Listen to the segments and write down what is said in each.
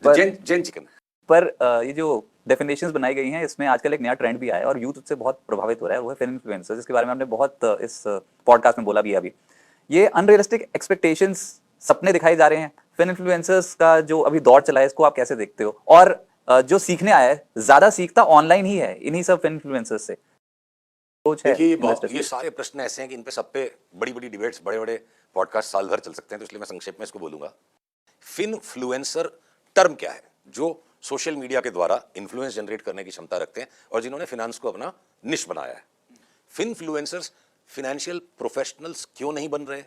Jain chicken. पर ये जो डेफिनेशंस बनाई गई हैं इसमें आजकल एक नया ट्रेंड भी आया है और यूथ उससे बहुत प्रभावित हो रहा है, वो है फिल्म इन्फ्लुएंसर्स, जिसके बारे में हमने बहुत इस पॉडकास्ट में बोला भी है अभी। ये अनरियलिस्टिक एक्सपेक्टेशंस, सपने दिखाए जा रहे हैं फिल्म इन्फ्लुएंसर्स का जो अभी दौर चला है, इसको आप कैसे देखते हो? और जो सीखने आया है ज्यादा सीखता ऑनलाइन ही है इन्हीं सब फिल्म इन्फ्लुएंसर्स से, सोच है देखिए इन्वेस्टर्स ये की? सारे प्रश्न ऐसे हैं कि इन पे सब पे बड़ी बड़ी डिबेट्स, बड़े बड़े पॉडकास्ट साल भर चल सकते हैं, तो इसलिए मैं संक्षेप में इसको बोलूंगा। फिनफ्लुएंसर टर्म क्या है? जो सोशल मीडिया के द्वारा इन्फ्लुएंस जनरेट करने की क्षमता रखते हैं और जिन्होंने फिनांस को अपना निश बनाया है। फिनफ्लुएंसर्स फिनेंशियल प्रोफेशनल्स क्यों नहीं बन रहे?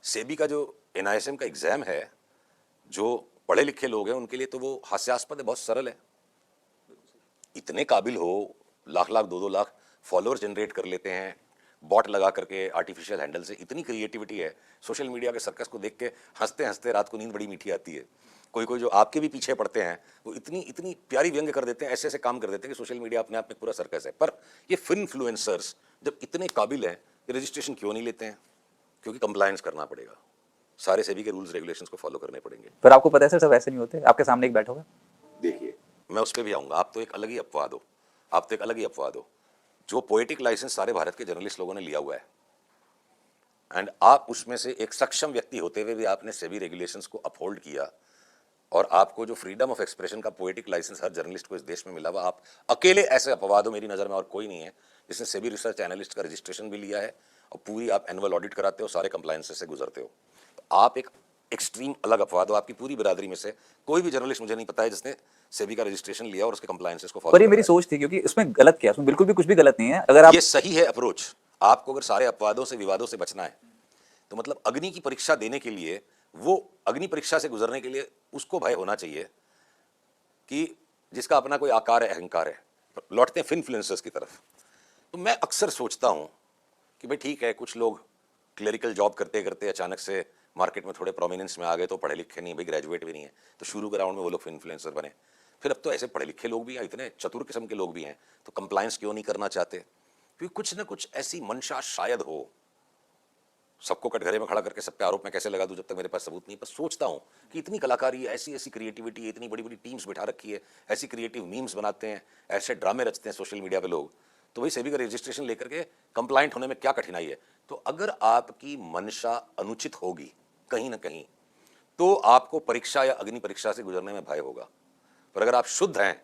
सेबी का जो एनआईएसएम का एग्जाम है, जो पढ़े लिखे लोग हैं उनके लिए तो वो हास्यास्पद है, बहुत सरल है। इतने काबिल हो, लाख लाख 2-2 लाख फॉलोअर्स जनरेट कर लेते हैं बॉट लगा करके, आर्टिफिशियल हैंडल से। इतनी क्रिएटिविटी है। सोशल मीडिया के सर्कस को देख के हंसते हंसते रात को नींद बड़ी मीठी आती है। कोई कोई जो आपके भी पीछे पड़ते हैं वो इतनी इतनी प्यारी व्यंग्य कर देते हैं, ऐसे ऐसे काम कर देते हैं कि सोशल मीडिया अपने आप में पूरा सर्कस है। पर ये फिनफ्लुएंसर्स जब इतने काबिल हैं, ये रजिस्ट्रेशन क्यों नहीं लेते हैं? क्योंकि कंप्लायंस करना पड़ेगा, सारे सेबी के रूल्स रेगुलेशंस को फॉलो करने पड़ेंगे। पर आपको पता है सर, सब ऐसे नहीं होते। आपके सामने एक बैठा होगा। देखिए, मैं उस पर भी आऊंगा। आप तो एक अलग ही अपवाद हो, आप तो एक अलग ही अपवाद हो। जो पोएटिक लाइसेंस सारे भारत के जर्नलिस्ट लोगों ने लिया हुआ है, एंड आप उसमें से एक सक्षम व्यक्ति होते हुए भी आपने सेबी रेगुलेशंस को अपहोल्ड किया, और आपको जो फ्रीडम ऑफ एक्सप्रेशन का पोएटिक लाइसेंस हर जर्नलिस्ट को इस देश में मिला हुआ, आप अकेले ऐसे अपवाद हो मेरी नज़र में, और कोई नहीं है जिसने सेबी रिसर्च एनालिस्ट का रजिस्ट्रेशन भी लिया है और पूरी आप एनुअल ऑडिट कराते हो, सारे कंप्लायंसेस से गुजरते हो। तो आप एक एक्सट्रीम अलग अपवाद हो। आपकी पूरी बिरादरी में से कोई भी जर्नलिस्ट मुझे नहीं पता है जिसने सेबी का रजिस्ट्रेशन लिया और उसके कंप्लायंसेस को फॉलो पर ये करा मेरी है। सोच थी, क्योंकि इसमें गलत क्या है? उसमें बिल्कुल भी कुछ भी गलत नहीं है। अगर आप ये सही है अप्रोच। आपको अगर सारे अपवादों से, विवादों से बचना है, तो मतलब अग्नि की परीक्षा देने के लिए, वो अग्नि परीक्षा से गुजरने के लिए उसको भय होना चाहिए कि जिसका अपना कोई आकार है, अहंकार है। लौटते हैं फिनफ्लुएंसर्स की तरफ। तो मैं अक्सर सोचता हूं कि भाई ठीक है, कुछ लोग क्लरिकल जॉब करते करते अचानक से मार्केट में थोड़े प्रोमिनेंस में आ गए, तो पढ़े लिखे नहीं, भाई ग्रेजुएट भी नहीं है, तो शुरू के राउंड में वो लोग इन्फ्लुएंसर बने। फिर अब तो ऐसे पढ़े लिखे लोग भी हैं, इतने चतुर किस्म के लोग भी हैं, तो कंप्लायंस क्यों नहीं करना चाहते? क्योंकि कुछ ना कुछ ऐसी मंशा शायद हो। सबको कटघरे में खड़ा करके सब पे आरोप मैं कैसे लगा दूं जब तक मेरे पास सबूत नहीं। पर सोचता हूं कि इतनी कलाकारी, ऐसी ऐसी क्रिएटिविटी, इतनी बड़ी बड़ी टीम्स बिठा रखी है, ऐसी क्रिएटिव मीम्स बनाते हैं, ऐसे ड्रामे रचते हैं सोशल मीडिया पे लोग, तो भाई सेबी का रजिस्ट्रेशन लेकर के कंप्लाइंट होने में क्या कठिनाई है? तो अगर आपकी मंशा अनुचित होगी कहीं ना कहीं, तो आपको परीक्षा या अग्नि परीक्षा से गुजरने में भय होगा। पर अगर आप शुद्ध हैं,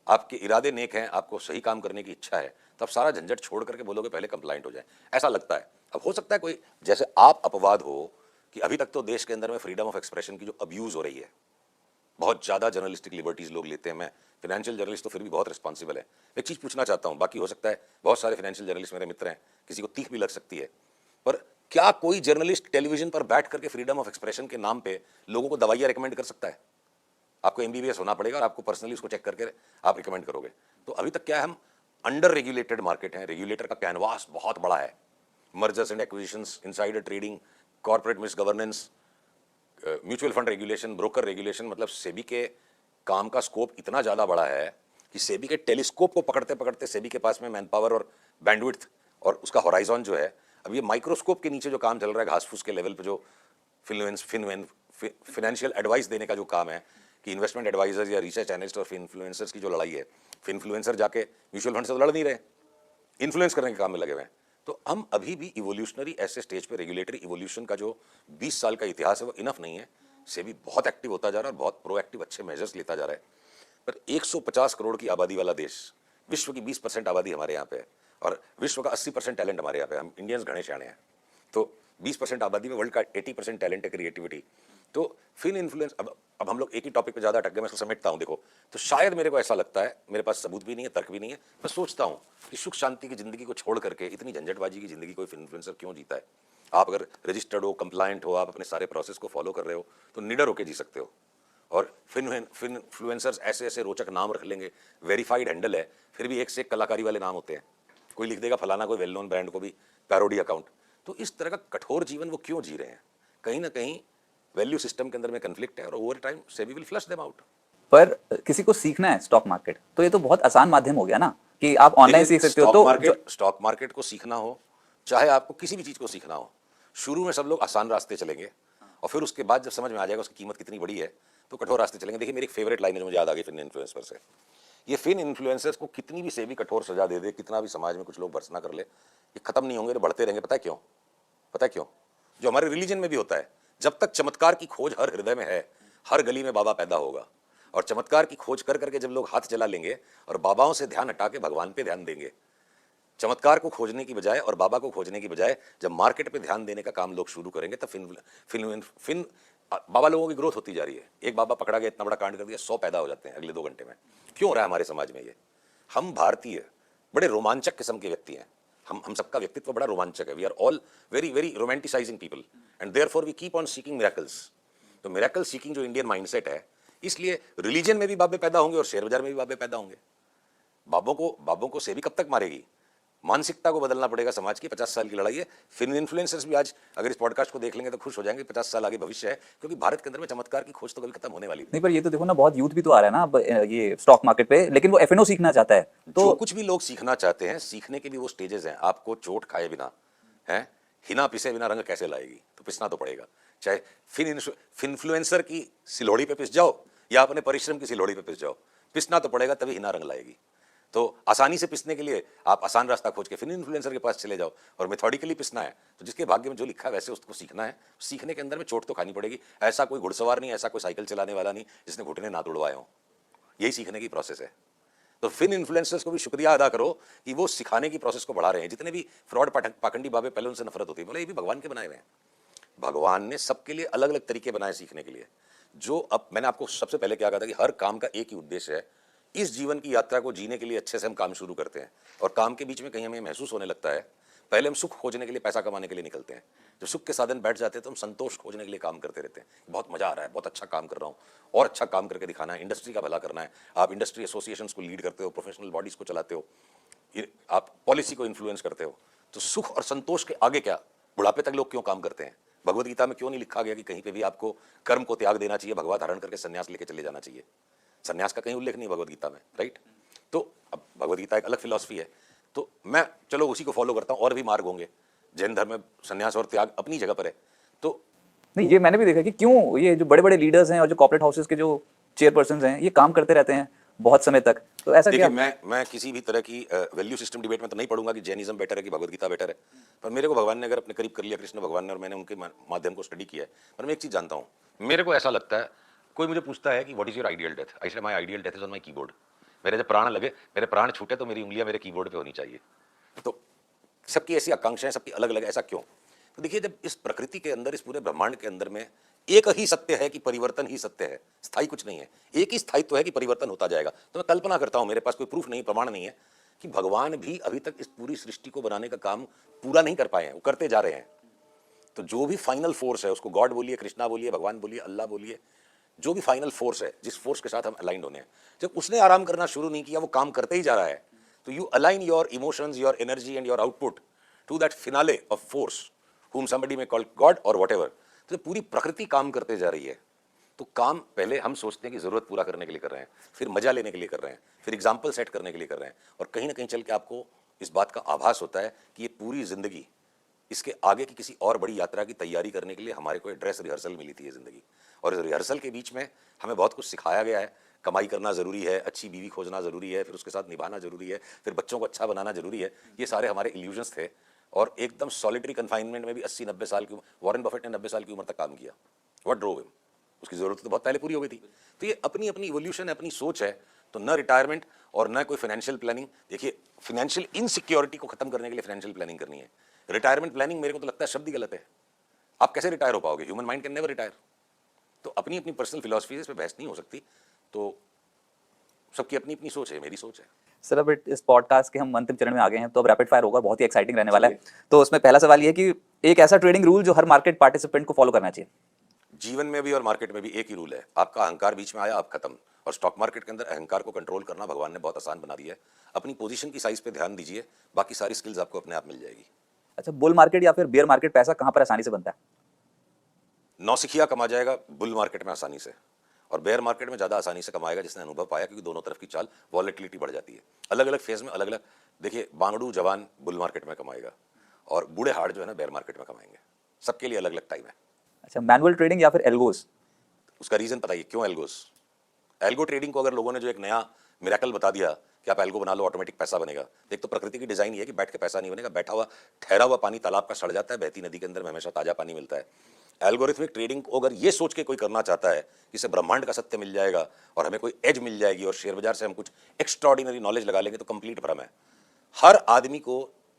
आपके इरादे नेक हैं, आपको सही काम करने की इच्छा है, तो आप सारा झंझट छोड़ करके बोलोगे पहले कंप्लाइंट हो जाए, ऐसा लगता है। अब हो सकता है कोई, जैसे आप अपवाद हो कि अभी तक तो देश के अंदर में फ्रीडम ऑफ एक्सप्रेशन की जो अब्यूज हो रही है, बहुत ज़्यादा जर्नलिस्टिक लिबर्टीज लोग लेते हैं। मैं फाइनेंशियल जर्नलिस्ट तो फिर भी बहुत रिस्पॉन्सिबल है। एक चीज़ पूछना चाहता हूँ, बाकी हो सकता है बहुत सारे फाइनेंशियल जर्नलिस्ट मेरे मित्र हैं, किसी को तीख भी लग सकती है, पर क्या कोई जर्नलिस्ट टेलीविजन पर बैठ करके फ्रीडम ऑफ एक्सप्रेशन के नाम पे लोगों को दवाइयाँ रिकमेंड कर सकता है? आपको एमबीबीएस होना पड़ेगा और आपको पर्सनली उसको चेक करके आप रिकमेंड करोगे। तो अभी तक क्या है, हम अंडर रेगुलेटेड मार्केट है, रेगुलेटर का कैनवास बहुत बड़ा है। Mergers and acquisitions, insider trading, corporate miss governance, mutual fund regulation, broker regulation, मतलब सेबी के काम का स्कोप इतना ज़्यादा बड़ा है कि सेबी के टेलीस्कोप को पकड़ते पकड़ते सेबी के पास में मैन पावर और बैंडविड्थ और उसका होराइजन जो है, अब ये माइक्रोस्कोप के नीचे जो काम चल रहा है, घास फूस के लेवल पे जो फिनेंशियल एडवाइस देने का जो काम है, कि इन्वेस्टमेंट एडवाइजर्स या रिसर्च एनालिस्ट और इन्फ्लुएंसर्स की जो लड़ाई है, इन्फ्लुएंसर जाके म्यूचुअल फंड से तो लड़ नहीं रहे, इन्फ्लुएंस करने के काम में लगे हुए हैं। तो हम अभी भी इवोल्यूशनरी ऐसे स्टेज पे, रेगुलेटरी इवोल्यूशन का जो 20 साल का इतिहास है वो इनफ नहीं है। सेबी बहुत एक्टिव होता जा रहा है और बहुत प्रोएक्टिव अच्छे मेजर्स लेता जा रहा है, पर 150 करोड़ की आबादी वाला देश, विश्व की 20% आबादी हमारे यहाँ पे है और विश्व का 80% टैलेंट हमारे यहाँ पे। हम इंडियंस घने शाणे हैं, तो 20% आबादी में वर्ल्ड का 80% टैलेंट है, क्रिएटिविटी। तो फिन इन्फ्लुएंस, अब हम लोग एक ही टॉपिक पे ज़्यादा अटक गए, मैं इसको समेटता हूँ। देखो, तो शायद मेरे को ऐसा लगता है, मेरे पास सबूत भी नहीं है, तर्क भी नहीं है, मैं सोचता हूँ कि सुख शांति की ज़िंदगी को छोड़ करके इतनी झंझटबाजी की ज़िंदगी कोई इन्फ्लुएंसर क्यों जीता है? आप अगर रजिस्टर्ड हो, कंप्लायंट हो, आप अपने सारे प्रोसेस को फॉलो कर रहे हो, तो निडर होकर जी सकते हो। और इन्फ्लुएंसर्स ऐसे ऐसे रोचक नाम रख लेंगे, वेरीफाइड हैंडल है, फिर भी एक से एक कलाकारी वाले नाम होते हैं। कोई लिख देगा फलाना कोई वेल नोन ब्रांड को भी पैरोडी अकाउंट। तो इस तरह का कठोर जीवन वो क्यों जी रहे हैं? कहीं ना कहीं वैल्यू सिस्टम के अंदर में कन्फ्लिक्ट है और over time SEBI will flush them out. पर किसी को सीखना है स्टॉक मार्केट, तो ये तो बहुत आसान माध्यम हो गया ना, कि आप ऑनलाइन सीख सकते हो। तो स्टॉक मार्केट को सीखना हो, चाहे आपको किसी भी चीज़ को सीखना हो, शुरू में सब लोग आसान रास्ते चलेंगे और फिर उसके बाद जब समझ में आ जाएगा उसकी कीमत कितनी बड़ी है, तो कठोर रास्ते चलेंगे। देखिए मेरी एक फेवरेट लाइन है जो मुझे याद आ गई फिन इन्फ्लुएंसर से। ये फिन इन्फ्लुएंसर्स को कितनी भी सेबी कठोर सजा दे दे, कितना भी समाज में कुछ लोग भर्त्सना कर ले, ये खत्म नहीं होंगे, बढ़ते रहेंगे। पता है क्यों? पता है क्यों? जो हमारे रिलीजन में भी होता है, जब तक चमत्कार की खोज हर हृदय में है, हर गली में बाबा पैदा होगा। और चमत्कार की खोज कर करके जब लोग हाथ चला लेंगे और बाबाओं से ध्यान हटा के भगवान पे ध्यान देंगे, चमत्कार को खोजने की बजाय और बाबा को खोजने की बजाय जब मार्केट पे ध्यान देने का काम लोग शुरू करेंगे, तब फिन फिन फिन बाबा लोगों की ग्रोथ होती जा रही है। एक बाबा पकड़ा गया, इतना बड़ा कांड कर दिया, 100 पैदा हो जाते हैं अगले 2 घंटे में। क्यों हो रहा है हमारे समाज में ये? हम भारतीय बड़े रोमांचक किस्म के व्यक्ति हैं। हम सबका व्यक्तित्व बड़ा रोमांचक है। We are all very very romanticising people and therefore we keep on seeking miracles. तो मिरेकल सीकिंग जो इंडियन माइंडसेट है, इसलिए रिलीजन में भी बाबे पैदा होंगे और शेयर बाजार में भी बाबे पैदा होंगे। बाबों को सेबी कब तक मारेगी? मानसिकता को बदलना पड़ेगा समाज की। 50 साल की लड़ाई है। फिर इन्फ्लुएंसर्स भी आज अगर इस पॉडकास्ट को देख लेंगे तो खुश हो जाएंगे। 50 साल आगे भविष्य है, क्योंकि भारत के अंदर में चमत्कार की खोज तो कभी खत्म होने वाली नहीं, पर ये तो देखो ना, बहुत यूथ भी तो आ रहा है ना अब ये स्टॉक मार्केट पे, लेकिन वो एफएनओ सीखना चाहता है। तो जो कुछ भी लोग सीखना चाहते हैं, सीखने के भी वो स्टेजेस हैं। आपको चोट खाए बिना है, हिना पिसे बिना रंग कैसे लाएगी? तो पिसना तो पड़ेगा। चाहे फिनफ्लुएंसर की सिलोड़ी पे पिस जाओ या अपने परिश्रम की सिलोड़ी पे पिस जाओ, पिसना तो पड़ेगा, तभी हिना रंग लाएगी। तो आसानी से पिसने के लिए आप आसान रास्ता खोज के फिन इन्फ्लुएंसर के पास चले जाओ, और मेथोडिकली पिसना है तो जिसके भाग्य में जो लिखा है वैसे उसको सीखना है। सीखने के अंदर में चोट तो खानी पड़ेगी। ऐसा कोई घुड़सवार नहीं, ऐसा कोई साइकिल चलाने वाला नहीं जिसने घुटने ना तोड़वाए हों। यही सीखने की प्रोसेस है। तो फिन इन्फ्लुएंसर्स को भी शुक्रिया अदा करो कि वो सिखाने की प्रोसेस को बढ़ा रहे हैं। जितने भी फ्रॉड पाखंडी बाबे पहले उनसे नफरत होती है, बोले ये भी भगवान के बनाए हुए हैं। भगवान ने सबके लिए अलग अलग तरीके बनाए सीखने के लिए। जो अब मैंने आपको सबसे पहले क्या कहा था कि हर काम का एक ही उद्देश्य है। इस जीवन की यात्रा को जीने के लिए अच्छे से हम काम शुरू करते हैं, और काम के बीच में कहीं हमें महसूस होने लगता है, पहले हम सुख खोजने के लिए, पैसा कमाने के लिए निकलते हैं। जब सुख के साधन बैठ जाते हैं तो हम संतोष खोजने के लिए काम करते रहते हैं। बहुत मजा आ रहा है, बहुत अच्छा काम कर रहा हूँ, और अच्छा काम करके दिखाना है, इंडस्ट्री का भला करना है। आप इंडस्ट्री एसोसिएशंस को लीड करते हो, प्रोफेशनल बॉडीज को चलाते हो, आप पॉलिसी को इन्फ्लुएंस करते हो। तो सुख और संतोष के आगे क्या? बुढ़ापे तक लोग क्यों काम करते हैं? भगवद गीता में क्यों नहीं लिखा गया कि कहीं पे भी आपको कर्म को त्याग देना चाहिए, भगवा धारण करके संन्यास लेके चले जाना चाहिए? संन्यास का कहीं उल्लेख नहीं भगवद गीता में, राइट? तो अब भगवद गीता एक अलग फिलॉसफी है, तो मैं चलो उसी को फॉलो करता हूँ। और भी मार्ग होंगे, जैन धर्म में संन्यास और त्याग अपनी जगह पर है। तो नहीं, ये मैंने भी देखा कि क्यों ये जो बड़े बड़े लीडर्स हैं और जो कॉर्पोरेट हाउसेस के जो चेयरपर्सन हैं, ये काम करते रहते हैं बहुत समय तक। तो ऐसा देखिए, क्या? मैं किसी भी तरह की वैल्यू सिस्टम डिबेट में तो नहीं पढ़ूंगा कि जैनिज्म बेटर है कि भगवद गीता बेटर है, पर मेरे को भगवान ने अगर अपने करीब कर लिया, कृष्ण भगवान ने, और मैंने उनके माध्यम को स्टडी किया है, पर मैं एक चीज जानता हूँ। मेरे को ऐसा लगता है, कोई मुझे पूछता है कि what is your ideal death, I say my ideal death is on my keyboard. मेरे जब प्राण लगे, मेरे प्राण छूटे तो मेरी उंगलियां मेरे कीबोर्ड पे होनी चाहिए। तो सबकी ऐसी आकांक्षाएं, सबकी अलग अलग। ऐसा क्यों? तो देखिए, जब इस प्रकृति के अंदर, इस पूरे ब्रह्मांड के अंदर में एक ही सत्य है कि परिवर्तन ही सत्य है, स्थायी कुछ नहीं है। एक ही स्थायित्व है कि परिवर्तन होता जाएगा। तो मैं कल्पना करता हूं, मेरे पास कोई प्रूफ नहीं, प्रमाण नहीं है, कि भगवान भी अभी तक इस पूरी सृष्टि को बनाने का काम पूरा नहीं कर पाए हैं, वो करते जा रहे हैं। तो जो भी फाइनल फोर्स है, उसको गॉड बोलिए, कृष्णा बोलिए, भगवान बोलिए, अल्लाह बोलिए, जो भी फाइनल फोर्स है, जिस फोर्स के साथ हम अलाइंड होने हैं, जब उसने आराम करना शुरू नहीं किया, वो काम करते ही जा रहा है। तो you align your emotions, your energy and your output to that finale of force whom somebody may call God or whatever। तो पूरी प्रकृति काम करते जा रही है। तो काम पहले हम सोचते हैं कि जरूरत पूरा करने के लिए कर रहे हैं, फिर मजा लेने के लिए कर रहे हैं, फिर एग्जाम्पल सेट करने के लिए कर रहे हैं, और कहीं ना कहीं चल के आपको इस बात का आभास होता है कि ये पूरी जिंदगी, इसके आगे की किसी और बड़ी यात्रा की तैयारी करने के लिए हमारे को ड्रेस रिहर्सल मिली थी ये जिंदगी। और इस रिहर्सल के बीच में हमें बहुत कुछ सिखाया गया है। कमाई करना जरूरी है, अच्छी बीवी खोजना जरूरी है, फिर उसके साथ निभाना जरूरी है, फिर बच्चों को अच्छा बनाना जरूरी है। ये सारे हमारे इल्यूजन्स थे। और एकदम सॉलिटरी कन्फाइनमेंट में भी 80-90 साल की उम्र, वॉरेन बफेट ने 90 साल की उम्र तक काम किया। What drove him? उसकी जरूरत तो बहुत पहले पूरी हो गई थी। तो ये अपनी अपनी इवोल्यूशन है, अपनी सोच है। तो न रिटायरमेंट और न कोई फाइनेंशियल प्लानिंग। देखिए, फाइनेंशियल इनसिक्योरिटी को खत्म करने के लिए फाइनेंशियल प्लानिंग करनी है। रिटायरमेंट प्लानिंग मेरे को तो लगता है शब्द ही गलत है। आप कैसे रिटायर हो पाओगे? Human mind can never retire. तो अपनी अपनी पर्सनल फिलॉसफी, इस पर बहस नहीं हो सकती। तो सबकी अपनी अपनी सोच है, मेरी सोच है। सर, अब इस पॉडकास्ट के हम अंतिम चरण में आ गए हैं, तो अब रैपिड फायर होगा, बहुत ही एक्साइटिंग रहने वाला है। तो उसमें पहला सवाल ये कि एक ऐसा ट्रेडिंग रूल जो हर मार्केट पार्टिसिपेंट को फॉलो करना चाहिए। जीवन में भी और मार्केट में भी एक ही रूल है, आपका अहंकार बीच में आया, आप खत्म। और स्टॉक मार्केट के अंदर अहंकार को कंट्रोल करना भगवान ने बहुत आसान बना दिया है। अपनी पोजीशन की साइज पे ध्यान दीजिए, बाकी सारी स्किल्स आपको अपने आप मिल जाएगी। अच्छा, बुल मार्केट या फिर बेयर मार्केट पैसा कहाँ पर आसानी से बनता है? नौसिखिया कमा जाएगा बुल मार्केट में आसानी से, और बेयर मार्केट में ज़्यादा आसानी से कमाएगा जिसने अनुभव पाया, क्योंकि दोनों तरफ की चाल, वॉलेटिलिटी बढ़ जाती है। अलग अलग फेज में अलग अलग। देखिए, बांगड़ू जवान बुल मार्केट में कमाएगा, और बूढ़े हार्ड जो है ना बेयर मार्केट में कमाएंगे। सबके लिए अलग अलग टाइम है। अच्छा, मैनुअल ट्रेडिंग या फिर एल्गोस? उसका रीजन बताइए क्यों एल्गोस? एल्गो ट्रेडिंग को अगर लोगों ने जो एक नया मिरेकल बता दिया कि आप एल्गो बना लो ऑटोमेटिक पैसा बनेगा, तो एक तो प्रकृति की डिजाइन ये है कि बैठ के पैसा नहीं बनेगा, बैठा हुआ ठहरा हुआ पानी तालाब का सड़ जाता है, बहती नदी के अंदर में हमेशा ताजा पानी मिलता है। एल्गोरिथमिक ट्रेडिंग को अगर ये सोच के कोई करना चाहता है कि इसे ब्रह्मांड का सत्य मिल जाएगा और हमें कोई एज मिल जाएगी और शेयर बाजार से हम कुछ एक्स्ट्राऑर्डिनरी नॉलेज लगा लेंगे, तो कंप्लीट भ्रम है। हर आदमी को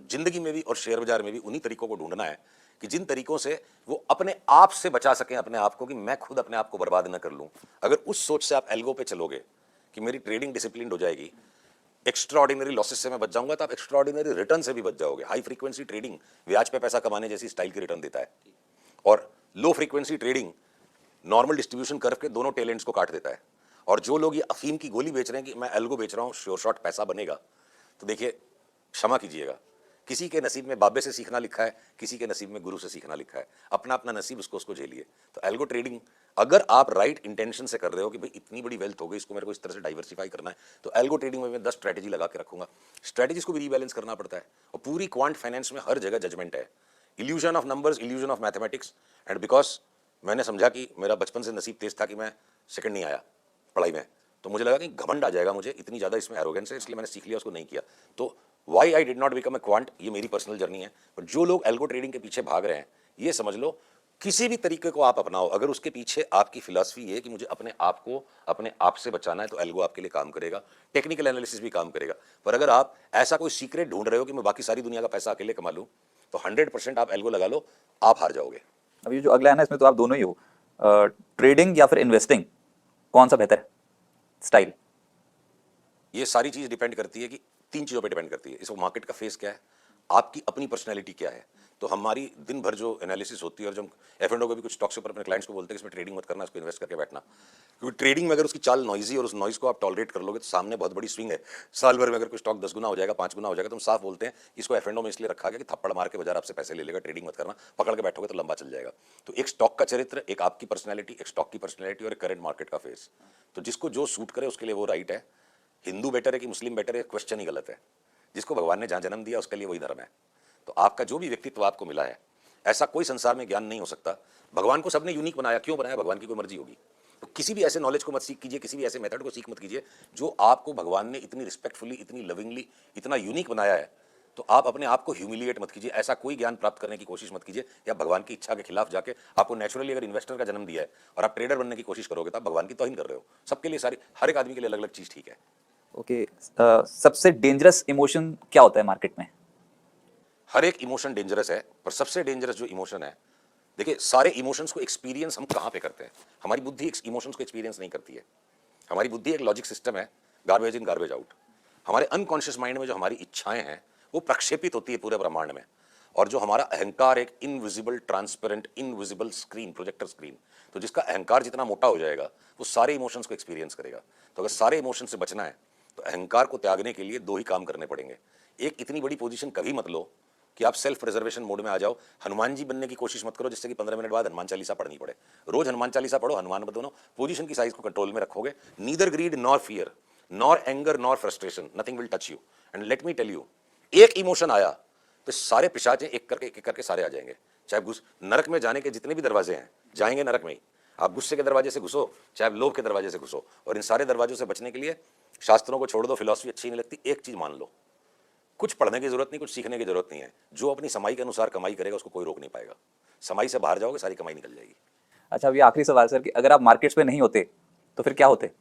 जिंदगी में भी और शेयर बाजार में भी उन्हीं तरीकों को ढूंढना है कि जिन तरीकों से वो अपने आप से बचा सकें अपने आप को, कि मैं खुद अपने आप को बर्बाद न कर लूं। अगर उस सोच से आप एल्गो पे चलोगे कि मेरी ट्रेडिंग डिसिप्लिन हो जाएगी, एक्स्ट्राऑर्डिनरी लॉसेस से मैं बच जाऊंगा, तो आप एक्स्ट्राऑर्डिनरी रिटर्न से भी बच जाओगे। हाई फ्रीक्वेंसी ट्रेडिंग ब्याज पे पैसा कमाने जैसी स्टाइल की रिटर्न देता है, और low frequency trading normal distribution curve के दोनों टेलेंट्स को काट देता है। और जो लोग ये अफीम की गोली बेच रहे हैं कि मैं एल्गो बेच रहा हूं, श्योर शॉट पैसा बनेगा, तो देखिए क्षमा कीजिएगा, किसी के नसीब में बाबे से सीखना लिखा है, किसी के नसीब में गुरु से सीखना लिखा है। अपना अपना नसीब, उसको उसको झेलिए। तो एल्गो ट्रेडिंग अगर आप राइट इंटेंशन से कर रहे हो कि भाई इतनी बड़ी वेल्थ हो गई, इसको मेरे को इस तरह से डाइवर्सिफाई करना है, तो एल्गो ट्रेडिंग में मैं 10 स्ट्रेटेजी लगा के रखूंगा। स्ट्रेटेजीज को भी रीबैलेंस करना पड़ता है, और पूरी क्वांट फाइनेंस में हर जगह जजमेंट है, illusion of numbers, illusion of mathematics. And because मैंने समझा कि मेरा बचपन से नसीब तेज था कि मैं सेकंड नहीं आया पढ़ाई में, तो मुझे लगा कि घमंड आ जाएगा मुझे, इतनी ज़्यादा इसमें एरोगेंस है, इसलिए मैंने सीख लिया, उसको नहीं किया। तो why I did not become a quant, ये मेरी पर्सनल जर्नी है। पर जो लोग एल्गो ट्रेडिंग के पीछे भाग रहे हैं, ये समझ लो किसी भी तरीके को आप अपनाओ, अगर उसके पीछे आपकी फिलॉसफी ये है कि मुझे अपने आप को अपने आप से बचाना है, तो एल्गो आपके लिए काम करेगा, टेक्निकल एनालिसिस भी काम करेगा। पर अगर आप ऐसा कोई सीक्रेट ढूंढ रहे हो कि मैं बाकी सारी दुनिया का पैसा अकेले कमा लूँ, तो 100% आप एल्गो लगा लो, आप हार जाओगे। अब ये जो अगला है ना, इसमें तो आप दोनों ही हो, ट्रेडिंग या फिर इन्वेस्टिंग, कौन सा बेहतर है स्टाइल? ये सारी चीज डिपेंड करती है कि 3 चीजों पे डिपेंड करती है। इस मार्केट का फेस क्या है, आपकी अपनी पर्सनैलिटी क्या है। तो हमारी दिन भर जो एनालिसिस होती है, और जब F&O को भी कुछ स्टॉक्स के ऊपर अपने क्लाइंट्स को बोलते हैं कि इसमें ट्रेडिंग मत करना, इसको इन्वेस्ट करके बैठना, क्योंकि ट्रेडिंग में अगर उसकी चाल नॉइजी और उस नॉइज को आप टॉलरेट कर लोगे, तो सामने बहुत बड़ी स्विंग है। साल भर में अगर कोई स्टॉक 10 गुना हो जाएगा, 5 गुना हो जाएगा, तो हम साफ बोलते हैं इसको F&O में इसलिए रखा गया कि थप्पड़ मार के बाजार आपसे पैसे ले लेगा, ट्रेडिंग मत करना, पकड़ के बैठोगे तो लंबा चल जाएगा। तो एक स्टॉक का चरित्र, एक आपकी पर्सनैलिटी, एक स्टॉक की पर्सनैलिटी, और एक करंट मार्केट का फेस। तो जिसको जो सूट करे उसके लिए वो राइट है। हिंदू बेटर है कि मुस्लिम बेटर है, क्वेश्चन ही गलत है। जिसको भगवान ने जहां जन्म दिया उसके लिए वही धर्म है। तो आपका जो भी व्यक्तित्व आपको मिला है, ऐसा कोई संसार में ज्ञान नहीं हो सकता। भगवान को सबने यूनिक बनाया, क्यों बनाया? भगवान की कोई मर्जी होगी। तो किसी भी ऐसे नॉलेज को मत सीख कीजिए, किसी भी ऐसे मेथड को सीख मत कीजिए जो आपको भगवान ने इतनी रिस्पेक्टफुली, इतनी लविंगली, इतना यूनिक बनाया है। तो आप अपने आप को ह्यूमिलिएट मत कीजिए, ऐसा कोई ज्ञान प्राप्त करने की कोशिश मत कीजिए या भगवान की इच्छा के खिलाफ जाके। आपको नेचुरली अगर इन्वेस्टर का जन्म दिया है और आप ट्रेडर बनने की कोशिश करोगे, तो आप भगवान की तौहीन कर रहे हो। सबके लिए सारी, हर एक आदमी के लिए अलग अलग चीज ठीक है। ओके, सबसे डेंजरस इमोशन क्या होता है मार्केट में? हर एक इमोशन डेंजरस है, पर सबसे डेंजरस जो इमोशन है, देखिए सारे इमोशंस को एक्सपीरियंस हम कहाँ पे करते हैं? हमारी बुद्धि इमोशंस को एक्सपीरियंस नहीं करती है। हमारी बुद्धि एक लॉजिक सिस्टम है, गार्बेज इन गार्बेज आउट। हमारे अनकॉन्शियस माइंड में जो हमारी इच्छाएं हैं वो प्रक्षेपित होती है पूरे ब्रह्मांड में, और जो हमारा अहंकार एक invisible, transparent, invisible screen, projector screen. तो जिसका अहंकार जितना मोटा हो जाएगा वो सारे इमोशंस को एक्सपीरियंस करेगा। तो अगर सारे इमोशन से बचना है तो अहंकार को त्यागने के लिए 2 ही काम करने पड़ेंगे। एक, इतनी बड़ी पोजीशन कभी मत लो कि आप सेल्फ प्रिजर्वेशन मोड में आ जाओ। हनुमान जी बनने की कोशिश मत करो जिससे कि 15 मिनट बाद हनुमान चालीसा पढ़नी पड़े। रोज हनुमान चालीसा पढ़ो, हनुमान मत बनो। पोजीशन की साइज को कंट्रोल में रखोगे, neither greed nor fear nor anger nor frustration, nothing will touch you. And let me tell you, एक इमोशन आया तो सारे पिशाच एक करके सारे आ जाएंगे। चाहे नरक में जाने के जितने भी दरवाजे हैं, जाएंगे नरक में ही। आप गुस्से के दरवाजे से घुसो, चाहे आप लोभ के दरवाजे से घुसो। और इन सारे दरवाजों से बचने के लिए शास्त्रों को छोड़ दो, फिलॉसफी अच्छी नहीं लगती, एक चीज मान लो, कुछ पढ़ने की जरूरत नहीं, कुछ सीखने की जरूरत नहीं है। जो अपनी समाई के अनुसार कमाई करेगा उसको कोई रोक नहीं पाएगा। समाई से बाहर जाओगे, सारी कमाई निकल जाएगी। अच्छा, अभी आखिरी सवाल सर, कि अगर आप मार्केट्स पे नहीं होते तो फिर क्या होते?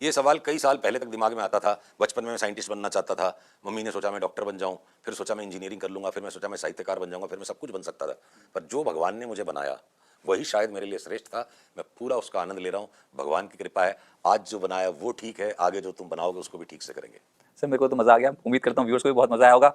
ये सवाल कई साल पहले तक दिमाग में आता था। बचपन में मैं साइंटिस्ट बनना चाहता था, मम्मी ने सोचा मैं डॉक्टर बन जाऊं, फिर सोचा मैं इंजीनियरिंग कर लूंगा, फिर मैं सोचा मैं साहित्यकार बन जाऊंगा, फिर मैं सब कुछ बन सकता था। पर जो भगवान ने मुझे बनाया वही शायद मेरे लिए श्रेष्ठ था। मैं पूरा उसका आनंद ले रहा हूँ। भगवान की कृपा है, आज जो बनाया वो ठीक है, आगे जो तुम बनाओगे उसको भी ठीक से करेंगे। सर, मेरे को तो मजा आ गया, उम्मीद करता हूँ व्यूअर्स को भी बहुत मजा आया होगा।